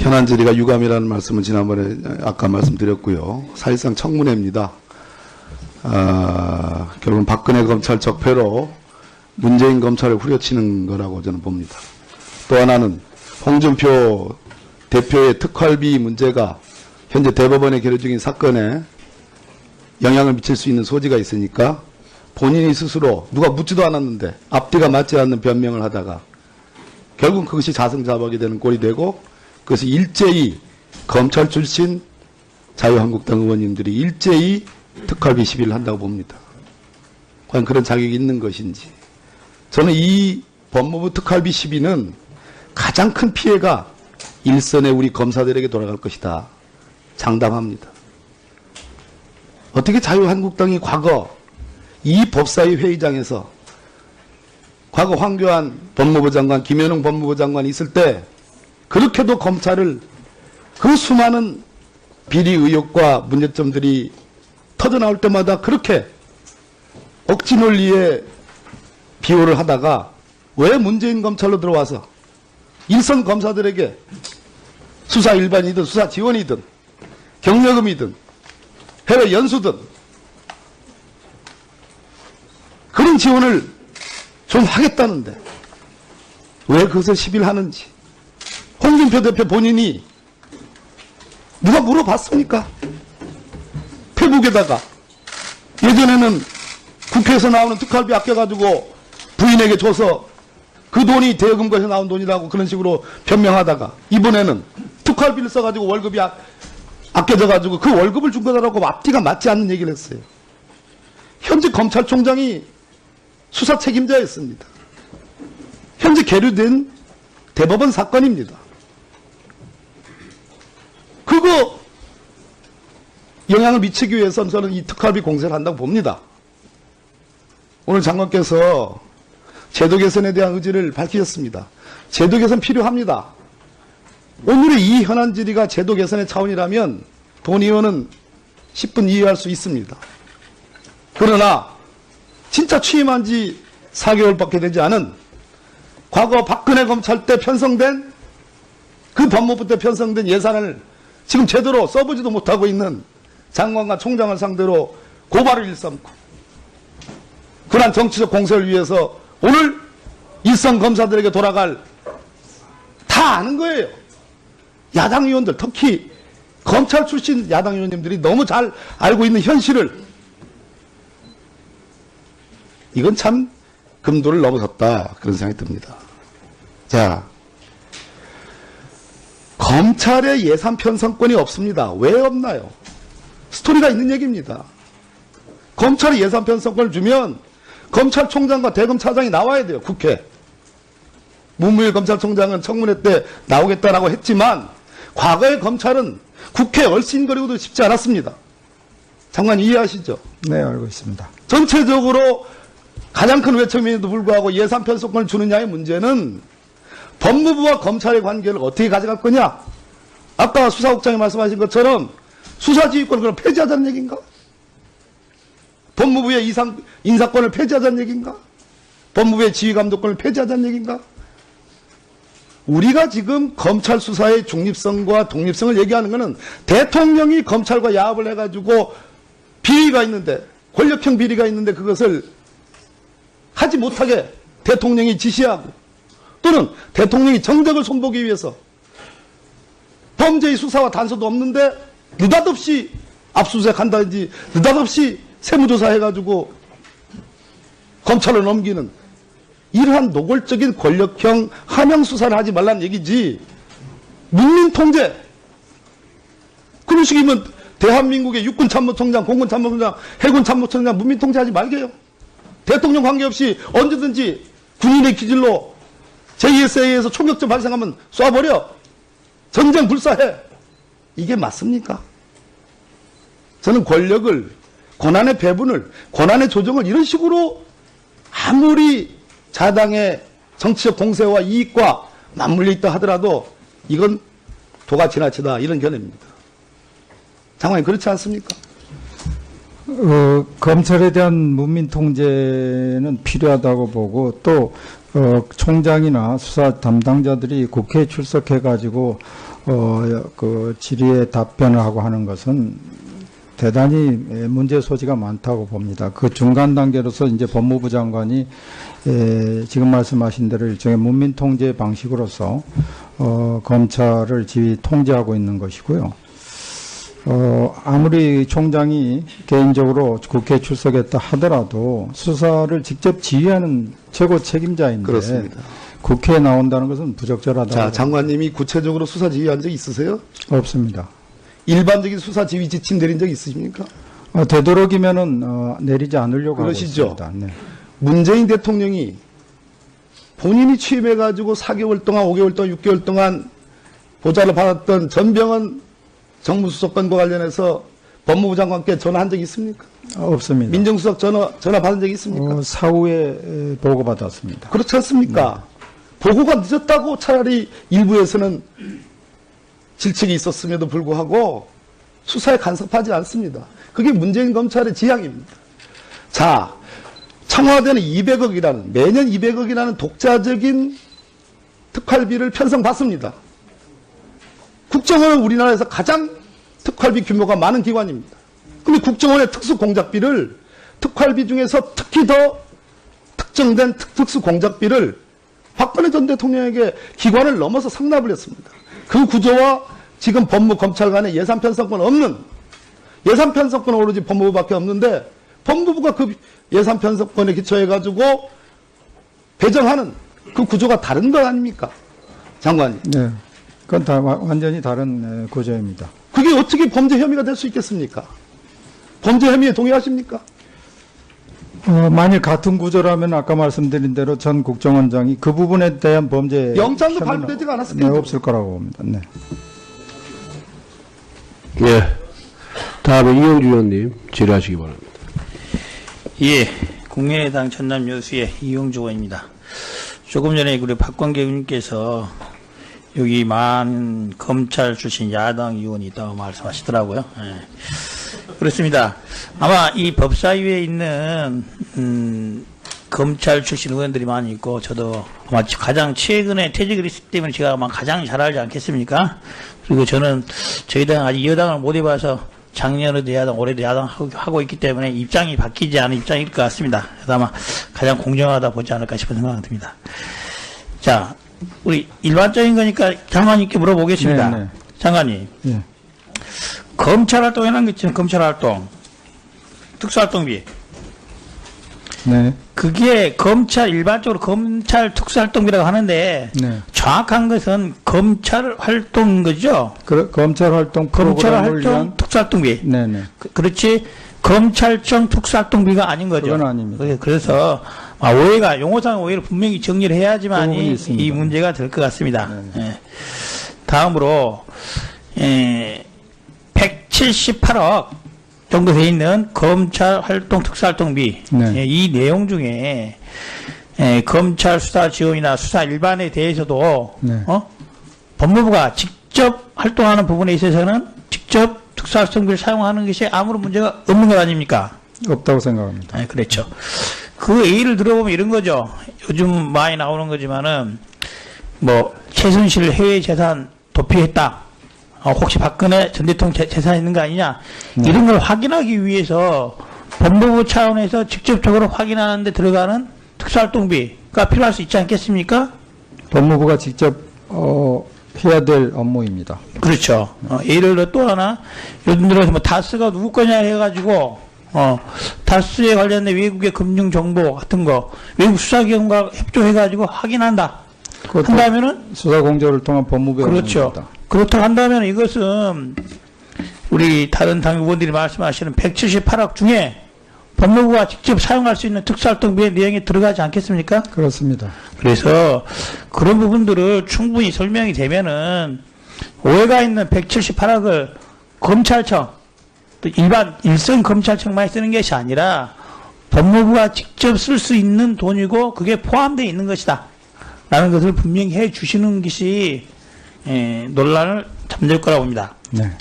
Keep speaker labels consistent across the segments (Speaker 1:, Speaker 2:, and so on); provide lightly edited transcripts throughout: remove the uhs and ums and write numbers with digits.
Speaker 1: 현안 질의가 유감이라는 말씀은 지난번에 아까 말씀드렸고요. 사실상 청문회입니다. 결국은 박근혜 검찰 적폐로 문재인 검찰을 후려치는 거라고 저는 봅니다. 또 하나는 홍준표 대표의 특활비 문제가 현재 대법원에 계류 중인 사건에 영향을 미칠 수 있는 소지가 있으니까 본인이 스스로 누가 묻지도 않았는데 앞뒤가 맞지 않는 변명을 하다가 결국 그것이 자승자박이 되는 꼴이 되고 그것이 일제히 검찰 출신 자유한국당 의원님들이 일제히 특활비 시비를 한다고 봅니다. 과연 그런 자격이 있는 것인지. 저는 이 법무부 특활비 시비는 가장 큰 피해가 일선의 우리 검사들에게 돌아갈 것이다. 장담합니다. 어떻게 자유한국당이 과거 이 법사위 회의장에서 과거 황교안 법무부 장관, 김현웅 법무부 장관이 있을 때 그렇게도 검찰을 그 수많은 비리 의혹과 문제점들이 터져나올 때마다 그렇게 억지 논리에 비호를 하다가 왜 문재인 검찰로 들어와서 일선 검사들에게 수사 일반이든 수사 지원이든 경력금이든 해외 연수든 그런 지원을 좀 하겠다는데 왜 그것을 시비를 하는지. 홍준표 대표 본인이 누가 물어봤습니까? 페북에다가 예전에는 국회에서 나오는 특활비 아껴가지고 부인에게 줘서 그 돈이 대여금고에서 나온 돈이라고 그런 식으로 변명하다가 이번에는 특활비를 써가지고 월급이 아껴져가지고 그 월급을 준 거다라고 앞뒤가 맞지 않는 얘기를 했어요. 현재 검찰총장이 수사 책임자였습니다. 현재 계류된 대법원 사건입니다. 그거 영향을 미치기 위해서는 저는 이 특활비 공세를 한다고 봅니다. 오늘 장관께서 제도 개선에 대한 의지를 밝히셨습니다. 제도 개선 필요합니다. 오늘의 이 현안 질의가 제도 개선의 차원이라면 본 의원은 10분 이해할 수 있습니다. 그러나 진짜 취임한 지 4개월밖에 되지 않은 과거 박근혜 검찰 때 편성된 그 법무부 때 편성된 예산을 지금 제대로 써보지도 못하고 있는 장관과 총장을 상대로 고발을 일삼고 그러한 정치적 공세를 위해서 오늘 일선 검사들에게 돌아갈 다 아는 거예요. 야당 의원들 특히 검찰 출신 야당 의원님들이 너무 잘 알고 있는 현실을 이건 참 금도를 넘어섰다 그런 생각이 듭니다. 자, 검찰의 예산 편성권이 없습니다. 왜 없나요? 스토리가 있는 얘기입니다. 검찰이 예산 편성권을 주면 검찰총장과 대검차장이 나와야 돼요. 국회. 문무일 검찰총장은 청문회 때 나오겠다라고 했지만 과거의 검찰은 국회에 얼씬거리고도 싶지 않았습니다. 장관 이해하시죠?
Speaker 2: 네, 알고 있습니다.
Speaker 1: 전체적으로 가장 큰 외침에도 불구하고 예산 편성권을 주느냐의 문제는 법무부와 검찰의 관계를 어떻게 가져갈 거냐. 아까 수사국장이 말씀하신 것처럼 수사지휘권을 그럼 폐지하자는 얘기인가? 법무부의 인사권을 폐지하자는 얘기인가? 법무부의 지휘감독권을 폐지하자는 얘기인가? 우리가 지금 검찰 수사의 중립성과 독립성을 얘기하는 것은 대통령이 검찰과 야합을 해가지고 비리가 있는데 권력형 비리가 있는데 그것을 하지 못하게 대통령이 지시하고 또는 대통령이 정적을 손보기 위해서 범죄의 수사와 단서도 없는데 느닷없이 압수수색한다든지 느닷없이 세무조사해가지고 검찰로 넘기는 이러한 노골적인 권력형 하명수사를 하지 말라는 얘기지. 문민통제. 그런 식이면 대한민국의 육군참모총장, 공군참모총장, 해군참모총장 문민통제하지 말게요. 대통령 관계없이 언제든지 군인의 기질로 JSA에서 총격전 발생하면 쏴버려. 전쟁 불사해. 이게 맞습니까? 저는 권력을, 권한의 배분을, 권한의 조정을 이런 식으로 아무리 자당의 정치적 공세와 이익과 맞물려 있다 하더라도 이건 도가 지나치다 이런 견해입니다. 장관님 그렇지 않습니까?
Speaker 2: 검찰에 대한 문민 통제는 필요하다고 보고 또 총장이나 수사 담당자들이 국회에 출석해가지고 그 질의에 답변을 하고 하는 것은 대단히 문제 소지가 많다고 봅니다. 그 중간 단계로서 이제 법무부 장관이 지금 말씀하신 대로 일종의 문민 통제 방식으로서 검찰을 지휘 통제하고 있는 것이고요. 아무리 총장이 개인적으로 국회에 출석했다 하더라도 수사를 직접 지휘하는 최고 책임자인데
Speaker 1: 그렇습니다.
Speaker 2: 국회에 나온다는 것은 부적절하다고.
Speaker 1: 자, 장관님이 구체적으로 수사 지휘한 적 있으세요?
Speaker 2: 없습니다.
Speaker 1: 일반적인 수사 지휘 지침 내린 적 있으십니까?
Speaker 2: 되도록이면은 내리지 않으려고
Speaker 1: 그러시죠?
Speaker 2: 하고 있습니다. 네.
Speaker 1: 문재인 대통령이 본인이 취임해가지고 4개월 동안, 5개월 동안, 6개월 동안 보좌를 받았던 전병헌 정무수석관과 관련해서 법무부 장관께 전화한 적이 있습니까?
Speaker 2: 없습니다.
Speaker 1: 민정수석 전화 받은 적이 있습니까?
Speaker 2: 사후에 보고받았습니다.
Speaker 1: 그렇지 않습니까? 보고가 늦었다고 차라리 일부에서는 질책이 있었음에도 불구하고 수사에 간섭하지 않습니다. 그게 문재인 검찰의 지향입니다. 자, 청와대는 200억이라는, 매년 200억이라는 독자적인 특활비를 편성받습니다. 국정원은 우리나라에서 가장 특활비 규모가 많은 기관입니다. 근데 국정원의 특수공작비를 특활비 중에서 특히 더 특정된 특수공작비를 박근혜 전 대통령에게 기관을 넘어서 상납을 했습니다. 그 구조와 지금 법무 검찰 간의 예산 편성권 없는, 예산 편성권은 오로지 법무부밖에 없는데 법무부가 그 예산 편성권에 기초해가지고 배정하는 그 구조가 다른 거 아닙니까? 장관님.
Speaker 2: 네. 그건 다 완전히 다른 구조입니다.
Speaker 1: 그게 어떻게 범죄 혐의가 될 수 있겠습니까? 범죄 혐의에 동의하십니까?
Speaker 2: 만일 같은 구조라면 아까 말씀드린 대로 전 국정원장이 그 부분에 대한 범죄
Speaker 1: 영장도
Speaker 2: 혐의는
Speaker 1: 발부되지가 않았을
Speaker 2: 네,
Speaker 1: 텐데.
Speaker 2: 없을 거라고 봅니다. 네.
Speaker 3: 예. 다음에 이용주 의원님 질의하시기 바랍니다.
Speaker 4: 예, 국민의당 전남 여수의 이용주 의원입니다. 조금 전에 우리 박광계 의원님께서 여기 많은 검찰 출신 야당 의원이 있다고 말씀하시더라고요. 예. 그렇습니다. 아마 이 법사위에 있는 검찰 출신 의원들이 많이 있고 저도 아마 가장 최근에 퇴직을 했기 때문에 제가 아마 가장 잘 알지 않겠습니까? 그리고 저는 저희 당 아직 여당을 못 해봐서 작년에도 야당, 올해도 야당 하고 있기 때문에 입장이 바뀌지 않은 입장일 것 같습니다. 그래서 아마 가장 공정하다 보지 않을까 싶은 생각이 듭니다. 자, 우리 일반적인 거니까 장관님께 물어보겠습니다.
Speaker 2: 네, 네.
Speaker 4: 장관님.
Speaker 2: 예.
Speaker 4: 검찰 활동이라는 게 있잖아요. 검찰 활동. 특수활동비.
Speaker 2: 네.
Speaker 4: 그게 검찰, 일반적으로 검찰 특수활동비라고 하는데,
Speaker 2: 네.
Speaker 4: 정확한 것은 검찰 활동인 거죠?
Speaker 2: 검찰 활동
Speaker 4: 검찰
Speaker 2: 프로그램을
Speaker 4: 활동
Speaker 2: 위한
Speaker 4: 특수활동비.
Speaker 2: 네네.
Speaker 4: 그렇지, 검찰청 특수활동비가 아닌 거죠.
Speaker 2: 그건 아닙니다.
Speaker 4: 그래서, 오해가, 용어상 오해를 분명히 정리를 해야지만
Speaker 2: 그 부분이 있습니다.
Speaker 4: 이 문제가 될 것 같습니다.
Speaker 2: 네네.
Speaker 4: 예. 다음으로, 178억 정도 돼 있는 검찰 활동 특수활동비.
Speaker 2: 네.
Speaker 4: 예, 이 내용 중에, 검찰 수사 지원이나 수사 일반에 대해서도,
Speaker 2: 네.
Speaker 4: 법무부가 직접 활동하는 부분에 있어서는 직접 특수활동비를 사용하는 것이 아무런 문제가 없는 것 아닙니까?
Speaker 2: 없다고 생각합니다.
Speaker 4: 네, 그렇죠. 그 예를 들어보면 이런 거죠. 요즘 많이 나오는 거지만은, 최순실 해외 재산 도피했다. 혹시 박근혜 전 대통령 재산 있는 거 아니냐. 이런 걸 확인하기 위해서 법무부 차원에서 직접적으로 확인하는 데 들어가는 특수활동비가 필요할 수 있지 않겠습니까?
Speaker 2: 법무부가 직접 해야 될 업무입니다.
Speaker 4: 그렇죠. 예를 들어 또 하나, 요즘 들어서 다스가 누구 거냐 해가지고, 다스에 관련된 외국의 금융 정보 같은 거, 외국 수사기관과 협조해가지고 확인한다. 한다면은,
Speaker 2: 수사 공조를 통한 법무부의
Speaker 4: 그렇죠.
Speaker 2: 업무입니다.
Speaker 4: 그렇다고 한다면 이것은, 우리 다른 당 의원들이 말씀하시는 178억 중에 법무부가 직접 사용할 수 있는 특수활동비의 내용에 들어가지 않겠습니까?
Speaker 2: 그렇습니다.
Speaker 4: 그래서 그런 부분들을 충분히 설명이 되면은 오해가 있는 178억을 검찰청, 또 일선 검찰청만 쓰는 것이 아니라 법무부가 직접 쓸 수 있는 돈이고 그게 포함되어 있는 것이다. 라는 것을 분명히 해 주시는 것이 논란을 잠들 거라고 봅니다.
Speaker 2: 네.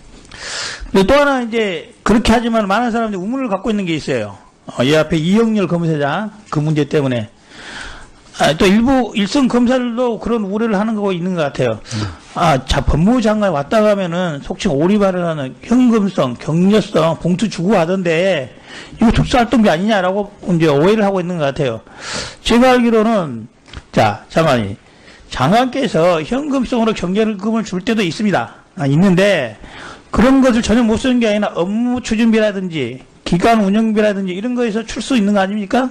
Speaker 4: 근데 또 하나 이제 그렇게 하지만 많은 사람들이 의문을 갖고 있는 게 있어요. 이 앞에 이영렬 검사장 그 문제 때문에 또 일부 일선 검사들도 그런 우려를 하는 거 있는 것 같아요. 자, 법무부 장관이 왔다 가면은 속칭 오리발언하는 현금성, 경제성, 봉투 주고 하던데, 이거 특수활동비 아니냐라고 이제 오해를 하고 있는 것 같아요. 제가 알기로는, 자, 잠깐만요. 장관께서 현금성으로 경제금을 줄 때도 있습니다. 있는데, 그런 것을 전혀 못 쓰는 게 아니라 업무 추진비라든지, 기관 운영비라든지 이런 거에서 출 수 있는 거 아닙니까?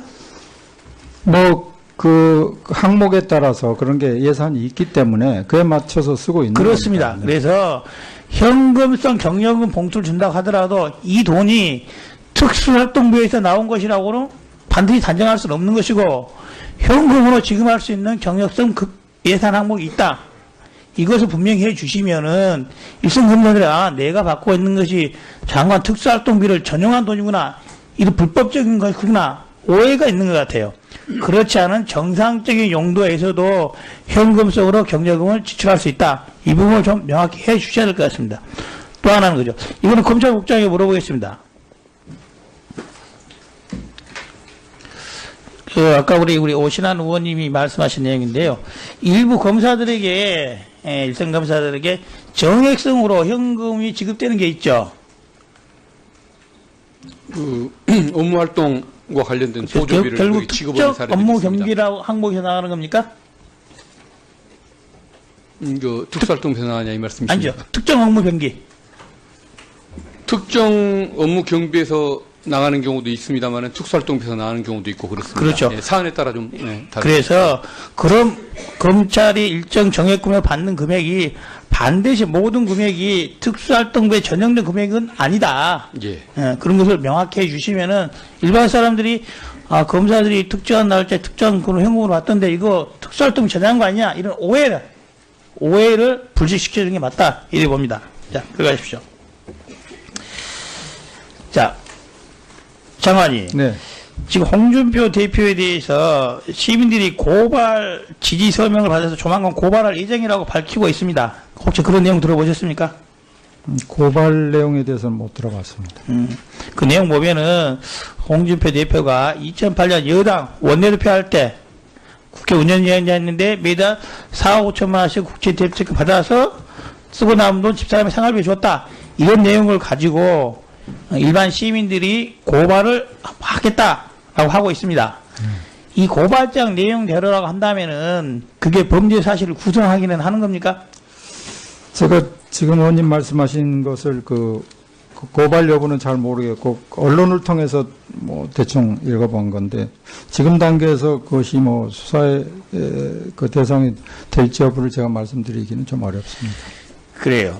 Speaker 2: 그 항목에 따라서 그런 게 예산이 있기 때문에 그에 맞춰서 쓰고 있는
Speaker 4: 그렇습니다.
Speaker 2: 겁니다.
Speaker 4: 그래서 현금성 경영금 봉투를 준다고 하더라도 이 돈이 특수활동비에서 나온 것이라고는 반드시 단정할 수는 없는 것이고 현금으로 지급할 수 있는 경력성 예산 항목이 있다. 이것을 분명히 해주시면은 일선 검사들이 내가 받고 있는 것이 장관 특수활동비를 전용한 돈이구나. 이런 불법적인 것이구나. 오해가 있는 것 같아요. 그렇지 않은 정상적인 용도에서도 현금성으로 경제금을 지출할 수 있다. 이 부분을 좀 명확히 해 주셔야 될 것 같습니다. 또 하나는 거죠. 이거는 검찰국장에게 물어보겠습니다. 아까 우리 오신환 의원님이 말씀하신 내용인데요. 일부 검사들에게, 일선 검사들에게 정액성으로 현금이 지급되는 게 있죠.
Speaker 3: 업무 활동과 관련된 보조비를
Speaker 4: 결국
Speaker 3: 지급하는
Speaker 4: 특정
Speaker 3: 사례들이
Speaker 4: 업무
Speaker 3: 있습니다.
Speaker 4: 경비라고 항목에서 나가는 겁니까?
Speaker 3: 특수활동비에서 나가냐 이 말씀이십니까?
Speaker 4: 아니죠. 특정 업무 경비.
Speaker 3: 특정 업무 경비에서 나가는 경우도 있습니다만 특수활동비에서 나가는 경우도 있고 그렇습니다.
Speaker 4: 그렇죠.
Speaker 3: 예, 사안에 따라 좀 다릅니다.
Speaker 4: 그래서 그럼 검찰이 일정 정액금을 받는 금액이 반드시 모든 금액이 특수활동비에 전용된 금액은 아니다.
Speaker 3: 예.
Speaker 4: 그런 것을 명확히 해주시면은 일반 사람들이 검사들이 특정한 날짜에 특정한 그런 현금으로 받던데 이거 특수활동 전용한 거 아니냐 이런 오해를 불식시켜주는 게 맞다 이래 봅니다. 자, 들어가십시오. 자, 장관이.
Speaker 2: 네.
Speaker 4: 지금 홍준표 대표에 대해서 시민들이 고발 지지 서명을 받아서 조만간 고발할 예정이라고 밝히고 있습니다. 혹시 그런 내용 들어보셨습니까?
Speaker 2: 고발 내용에 대해서는 못 들어봤습니다.
Speaker 4: 그 내용 보면은 홍준표 대표가 2008년 여당 원내대표 할 때 국회 운영위원장이었는데 매달 4억 5천만 원씩 국채 대출금 받아서 쓰고 남은 돈 집사람의 생활비에 줬다. 이런 내용을 가지고 일반 시민들이 고발을 하겠다라고 하고 있습니다. 이 고발장 내용대로라고 한다면은 그게 범죄 사실을 구성하기는 하는 겁니까?
Speaker 2: 제가 지금 의원님 말씀하신 것을 그 고발 여부는 잘 모르겠고 언론을 통해서 뭐 대충 읽어본 건데 지금 단계에서 그것이 뭐 수사의 그 대상이 될지 여부를 제가 말씀드리기는 좀 어렵습니다.
Speaker 4: 그래요.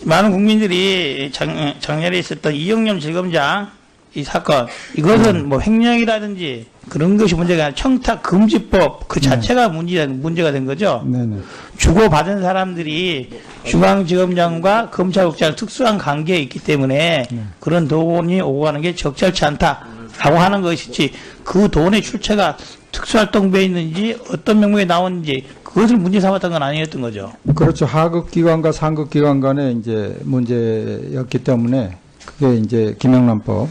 Speaker 4: 많은 국민들이 작년에 있었던 이영렬 지검장 이 사건 이것은 뭐 횡령이라든지 그런 것이 문제가 아니라 청탁금지법 그 자체가 문제가 된 거죠.
Speaker 2: 네네.
Speaker 4: 주고받은 사람들이 중앙지검장과 검찰국장 특수한 관계에 있기 때문에 그런 돈이 오고 가는 게 적절치 않다라고 하는 것이지 그 돈의 출처가 특수활동비에 있는지 어떤 명목에 나오는지 그것을 문제 삼았던 건 아니었던 거죠.
Speaker 2: 그렇죠. 하급 기관과 상급 기관 간의 이제 문제였기 때문에 그게 이제 김영란법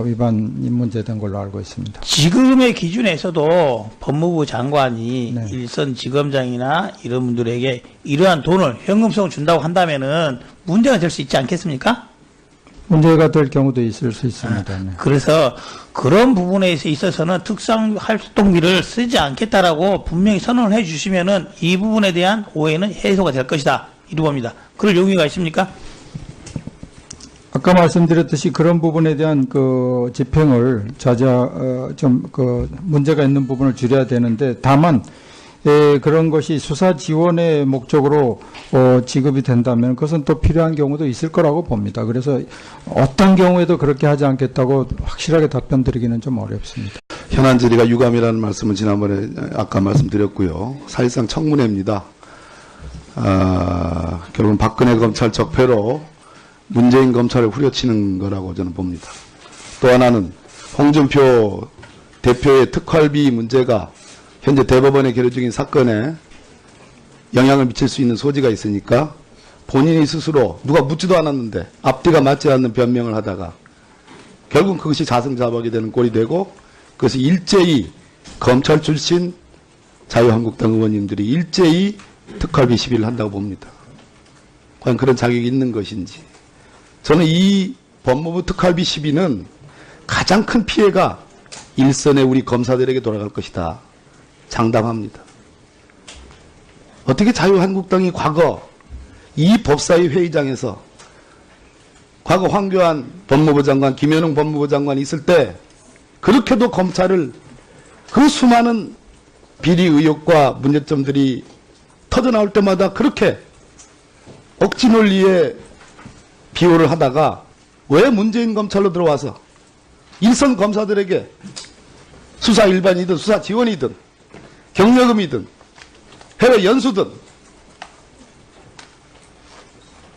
Speaker 2: 위반이 문제된 걸로 알고 있습니다.
Speaker 4: 지금의 기준에서도 법무부 장관이
Speaker 2: 네.
Speaker 4: 일선 지검장이나 이런 분들에게 이러한 돈을 현금성을 준다고 한다면은 문제가 될 수 있지 않겠습니까?
Speaker 2: 문제가 될 경우도 있을 수 있습니다. 네.
Speaker 4: 그래서 그런 부분에 있어서는 특수활동비를 쓰지 않겠다라고 분명히 선언을 해 주시면은 이 부분에 대한 오해는 해소가 될 것이다. 이루 봅니다. 그럴 용의가 있습니까?
Speaker 2: 아까 말씀드렸듯이 그런 부분에 대한 그 집행을 좀 그 문제가 있는 부분을 줄여야 되는데 다만 그런 것이 수사 지원의 목적으로 지급이 된다면 그것은 또 필요한 경우도 있을 거라고 봅니다. 그래서 어떤 경우에도 그렇게 하지 않겠다고 확실하게 답변 드리기는 좀 어렵습니다.
Speaker 1: 현안 질의가 유감이라는 말씀은 지난번에 아까 말씀드렸고요. 사실상 청문회입니다. 결국은 박근혜 검찰 적폐로 문재인 검찰을 후려치는 거라고 저는 봅니다. 또 하나는 홍준표 대표의 특활비 문제가 현재 대법원에 계류 중인 사건에 영향을 미칠 수 있는 소지가 있으니까 본인이 스스로 누가 묻지도 않았는데 앞뒤가 맞지 않는 변명을 하다가 결국 그것이 자승자박이 되는 꼴이 되고 그것이 일제히 검찰 출신 자유한국당 의원님들이 일제히 특활비 시비를 한다고 봅니다. 과연 그런 자격이 있는 것인지. 저는 이 법무부 특활비 시비는 가장 큰 피해가 일선의 우리 검사들에게 돌아갈 것이다. 장담합니다. 어떻게 자유한국당이 과거 이 법사위 회의장에서 과거 황교안 법무부 장관, 김현웅 법무부 장관이 있을 때 그렇게도 검찰을 그 수많은 비리 의혹과 문제점들이 터져나올 때마다 그렇게 억지 논리에 비호를 하다가 왜 문재인 검찰로 들어와서 일선 검사들에게 수사 일반이든 수사 지원이든 경력금이든 해외 연수든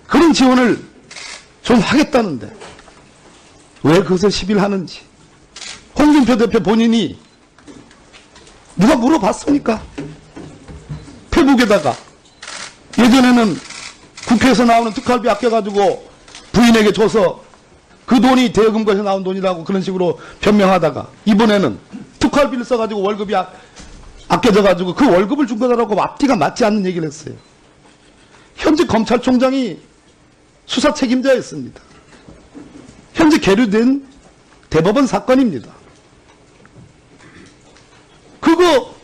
Speaker 1: 그런 지원을 좀 하겠다는데 왜 그것을 시비를 하는지 홍준표 대표 본인이 누가 물어봤습니까? 페북에다가 예전에는 국회에서 나오는 특활비 아껴가지고 부인에게 줘서 그 돈이 대여금고에서 나온 돈이라고 그런 식으로 변명하다가 이번에는 특활비를 써가지고 월급이 아껴져가지고 그 월급을 준 거라고 앞뒤가 맞지 않는 얘기를 했어요. 현재 검찰총장이 수사 책임자였습니다. 현재 계류된 대법원 사건입니다. 그거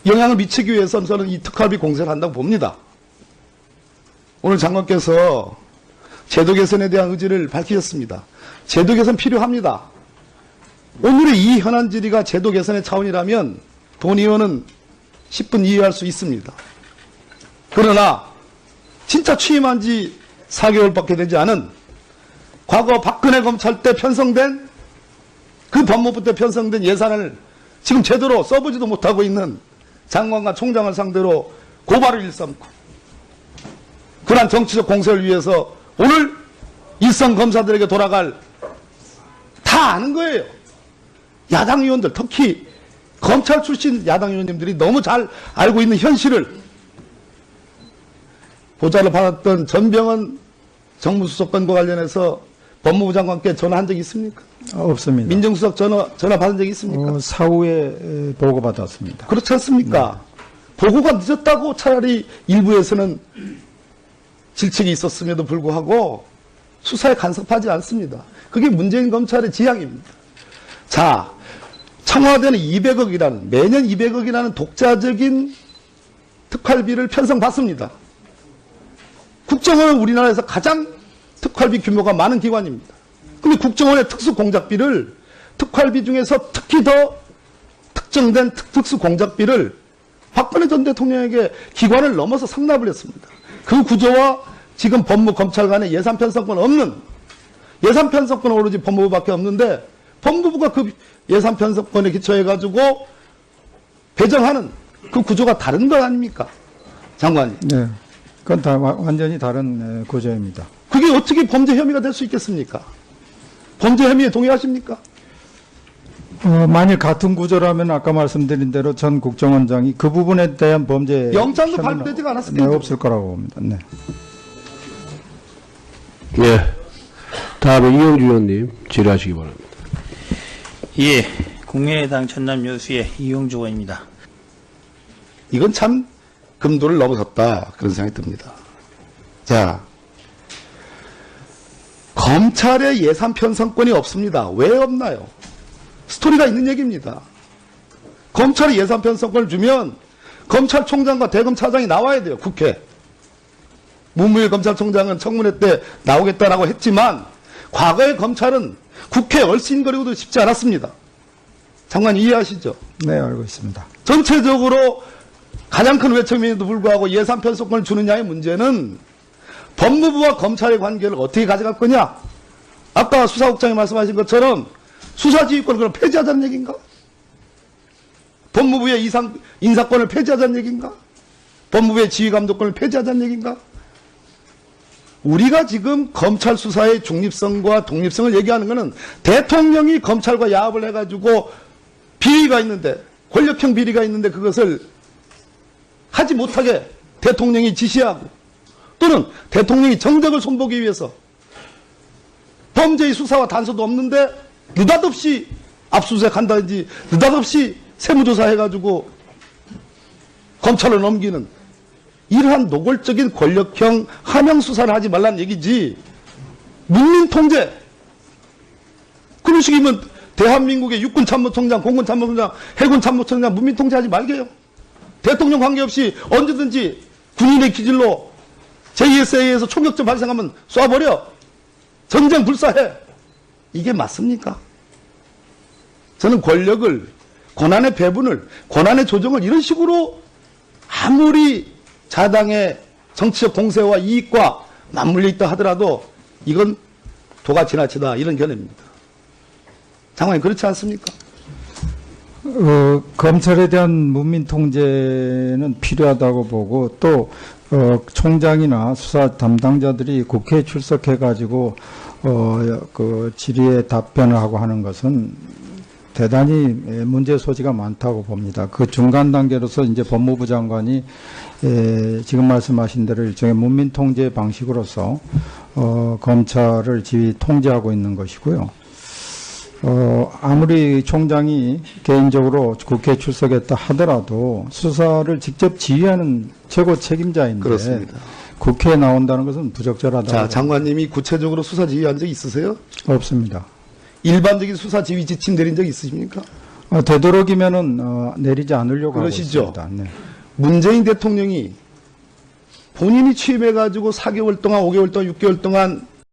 Speaker 1: 영향을 미치기 위해서는 저는 이 특활비 공세를 한다고 봅니다. 오늘 장관께서 제도 개선에 대한 의지를 밝히셨습니다. 제도 개선 필요합니다. 오늘의 이 현안 질의가 제도 개선의 차원이라면 동의원은 10분 이해할 수 있습니다. 그러나 진짜 취임한 지 4개월밖에 되지 않은 과거 박근혜 검찰 때 편성된 그 법무부 때 편성된 예산을 지금 제대로 써보지도 못하고 있는 장관과 총장을 상대로 고발을 일삼고 그러한 정치적 공세를 위해서 오늘 일선 검사들에게 돌아갈 다 아는 거예요. 야당 의원들 특히 검찰 출신 야당 의원님들이 너무 잘 알고 있는 현실을 보좌를 받았던 전병헌 정무수석관과 관련해서 법무부 장관께 전화한 적이 있습니까?
Speaker 2: 없습니다.
Speaker 1: 민정수석 전화 받은 적이 있습니까?
Speaker 2: 사후에 보고받았습니다.
Speaker 1: 그렇지 않습니까? 보고가 늦었다고 차라리 일부에서는 질책이 있었음에도 불구하고 수사에 간섭하지 않습니다. 그게 문재인 검찰의 지향입니다. 자, 청와대는 200억이라는 매년 200억이라는 독자적인 특활비를 편성받습니다. 국정원은 우리나라에서 가장 특활비 규모가 많은 기관입니다. 근데 국정원의 특수공작비를 특활비 중에서 특히 더 특정된 특수공작비를 박근혜 전 대통령에게 기관을 넘어서 상납을 했습니다. 그 구조와 지금 법무검찰 간의 예산 편성권 없는 예산 편성권은 오로지 법무부밖에 없는데 법무부가 그 예산 편성권에 기초해가지고 배정하는 그 구조가 다른 거 아닙니까? 장관님.
Speaker 2: 네. 그건 다 완전히 다른 구조입니다.
Speaker 1: 그게 어떻게 범죄 혐의가 될 수 있겠습니까? 범죄 혐의에 동의하십니까?
Speaker 2: 만일 같은 구조라면 아까 말씀드린 대로 전 국정원장이 그 부분에 대한 범죄
Speaker 1: 영장도
Speaker 2: 혐의는
Speaker 1: 발부되지가 않았습니다.
Speaker 2: 네, 없을 거라고 봅니다. 네.
Speaker 5: 예. 다음에 이용주 의원님 질의하시기 바랍니다.
Speaker 4: 예, 국민의당 전남 여수의 이용주 의원입니다.
Speaker 1: 이건 참 금도를 넘어섰다 그런 생각이 듭니다. 자, 검찰의 예산 편성권이 없습니다. 왜 없나요? 스토리가 있는 얘기입니다. 검찰이 예산 편성권을 주면 검찰총장과 대검차장이 나와야 돼요. 국회. 문무일 검찰총장은 청문회 때 나오겠다라고 했지만 과거의 검찰은 국회에 얼씬거리고도 싶지 않았습니다. 장관 이해하시죠?
Speaker 2: 네, 알고 있습니다.
Speaker 1: 전체적으로 가장 큰 외척임에도 불구하고 예산 편성권을 주느냐의 문제는 법무부와 검찰의 관계를 어떻게 가져갈 거냐? 아까 수사국장이 말씀하신 것처럼 수사지휘권을 그럼 폐지하자는 얘기인가? 법무부의 인사권을 폐지하자는 얘기인가? 법무부의 지휘감독권을 폐지하자는 얘기인가? 우리가 지금 검찰 수사의 중립성과 독립성을 얘기하는 것은 대통령이 검찰과 야합을 해가지고 비리가 있는데 권력형 비리가 있는데 그것을 하지 못하게 대통령이 지시하고 또는 대통령이 정적을 손보기 위해서 범죄의 수사와 단서도 없는데 느닷없이 압수수색 한다든지 느닷없이 세무조사 해가지고 검찰로 넘기는 이러한 노골적인 권력형 함양 수사를 하지 말라는 얘기지. 문민 통제. 그런 식이면 대한민국의 육군 참모총장, 공군 참모총장, 해군 참모총장 문민 통제하지 말게요. 대통령 관계없이 언제든지 군인의 기질로 JSA에서 총격전 발생하면 쏴버려. 전쟁 불사해. 이게 맞습니까? 저는 권력을, 권한의 배분을, 권한의 조정을 이런 식으로 아무리 자당의 정치적 공세와 이익과 맞물려 있다 하더라도 이건 도가 지나치다, 이런 견해입니다. 장관님, 그렇지 않습니까?
Speaker 2: 검찰에 대한 문민 통제는 필요하다고 보고 또 총장이나 수사 담당자들이 국회에 출석해가지고 그 질의에 답변을 하고 하는 것은 대단히 문제 소지가 많다고 봅니다. 그 중간 단계로서 이제 법무부 장관이 지금 말씀하신 대로 일종의 문민 통제 방식으로서 검찰을 지휘 통제하고 있는 것이고요. 아무리 총장이 개인적으로 국회에 출석했다 하더라도 수사를 직접 지휘하는 최고 책임자인데
Speaker 1: 그렇습니다.
Speaker 2: 국회에 나온다는 것은 부적절하다고
Speaker 1: 자, 장관님이 구체적으로 수사 지휘한 적 있으세요?
Speaker 2: 없습니다.
Speaker 1: 일반적인 수사 지휘 지침 내린 적 있으십니까?
Speaker 2: 되도록이면은 내리지 않으려고
Speaker 1: 그러시죠?
Speaker 2: 하고 있습니다. 네.
Speaker 1: 문재인 대통령이 본인이 취임해가지고 4개월 동안, 5개월 동안, 6개월 동안